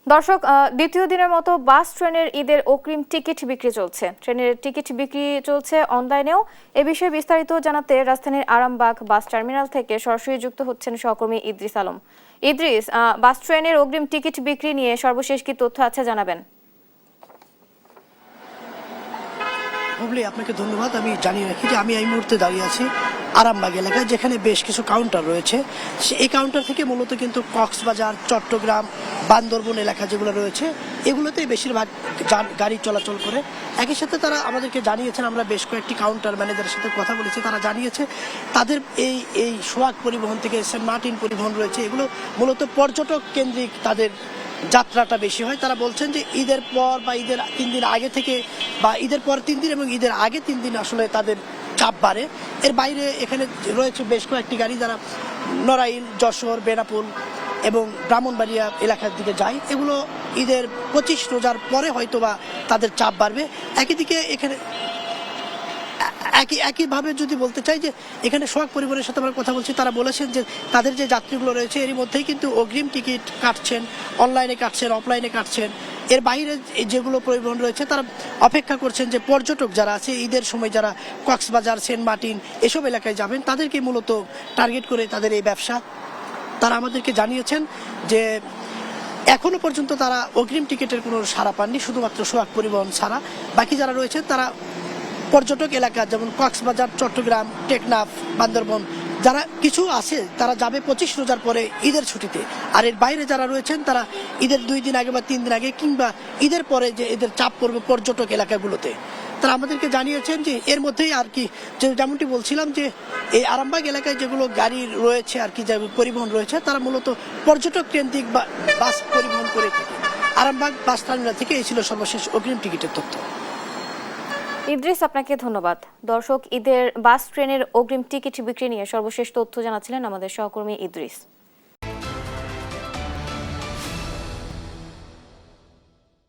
দর্শক, দ্বিতীয় দিনের মতো বাস ট্রেনের ঈদের অগ্রিম টিকিট বিক্রি চলছে। ট্রেনের টিকিট বিক্রি চলছে অনলাইনেও। এ বিষয়ে বিস্তারিত জানাতে রাজধানীর আরামবাগ বাস টার্মিনাল থেকে সরাসরি যুক্ত হচ্ছেন সহকর্মী ইদ্রিস আলম। ইদ্রিস, বাস ট্রেনের অগ্রিম টিকিট বিক্রি নিয়ে সর্বশেষ কি তথ্য আছে জানাবেন? আপনাকে ধন্যবাদ। আমি জানিয়ে রাখি যে আমি এই মুহূর্তে দাঁড়িয়ে আছি আরামবাগ এলাকায়, যেখানে বেশ কিছু কাউন্টার রয়েছে। এই কাউন্টার থেকে মূলত কিন্তু কক্সবাজার, চট্টগ্রাম, বান্দরবন এলাকা যেগুলো রয়েছে এগুলোতেই বেশিরভাগ গাড়ি চলাচল করে। একই সাথে তারা আমাদেরকে জানিয়েছেন, আমরা বেশ কয়েকটি কাউন্টার ম্যানেজারের সাথে কথা বলেছি, তারা জানিয়েছে তাদের এই সোহাগ পরিবহন থেকে সেন্ট মার্টিন পরিবহন রয়েছে, এগুলো মূলত পর্যটক কেন্দ্রিক তাদের যাত্রাটা বেশি হয়। তারা বলছেন যে ঈদের পর বা ঈদের 3 দিন আগে থেকে বা ঈদের পর 3 দিন এবং ঈদের আগে 3 দিন আসলে তাদের চাপ বাড়ে। এর বাইরে এখানে রয়েছে বেশ কয়েকটি গাড়ি যারা নড়াইল, যশোর, বেনাপোল এবং ব্রাহ্মণবাড়িয়া এলাকার দিকে যায়। এগুলো ঈদের 25 রোজার পরে হয়তো বা তাদের চাপ বাড়বে। একইদিকে এখানে একইভাবে যদি বলতে চাই যে এখানে সোহাগ পরিবহনের সাথে আমরা কথা বলছি, তারা বলেছেন যে তাদের যে যাত্রীগুলো রয়েছে এরই মধ্যেই কিন্তু অগ্রিম টিকিট কাটছেন, অনলাইনে কাটছেন, অফলাইনে কাটছেন। এর বাইরে যেগুলো পরিবহন রয়েছে তারা অপেক্ষা করছেন যে পর্যটক যারা আছে ঈদের সময় যারা কক্সবাজার, সেন্ট মার্টিন এসব এলাকায় যাবেন তাদেরকে মূলত টার্গেট করে তাদের এই ব্যবসা। তারা আমাদেরকে জানিয়েছেন যে এখনো পর্যন্ত তারা অগ্রিম টিকিটের কোনো সাড়া পাননি, শুধুমাত্র সোহাগ পরিবহন ছাড়া। বাকি যারা রয়েছে তারা পর্যটক এলাকা যেমন কক্সবাজার, চট্টগ্রাম, টেকনাফ, বান্দরবন যারা কিছু আছে তারা যাবে 25 রোজার পরে ঈদের ছুটিতে। আর এর বাইরে যারা রয়েছেন তারা ঈদের 2 দিন আগে বা 3 দিন আগে কিংবা ঈদের পরে যে এদের চাপ পড়বে পর্যটক এলাকাগুলোতে। তারা আমাদেরকে জানিয়েছেন যে এর মধ্যেই আর কি, যেমনটি বলছিলাম যে এই আরামবাগ এলাকায় যেগুলো গাড়ি রয়েছে আর কি, যে পরিবহন রয়েছে তারা মূলত পর্যটক কেন্দ্রিক বাস পরিবহন করে থাকে। আরামবাগ বাস টার্মিনাল থেকে এই ছিল সর্বশেষ অগ্রিম টিকিটের তথ্য। ইদ্রিস, আপনাকে ধন্যবাদ। দর্শক, ঈদের বাস ট্রেনের অগ্রিম টিকিট বিক্রি নিয়ে সর্বশেষ তথ্য জানাচ্ছিলেন আমাদের সহকর্মী ইদ্রিস।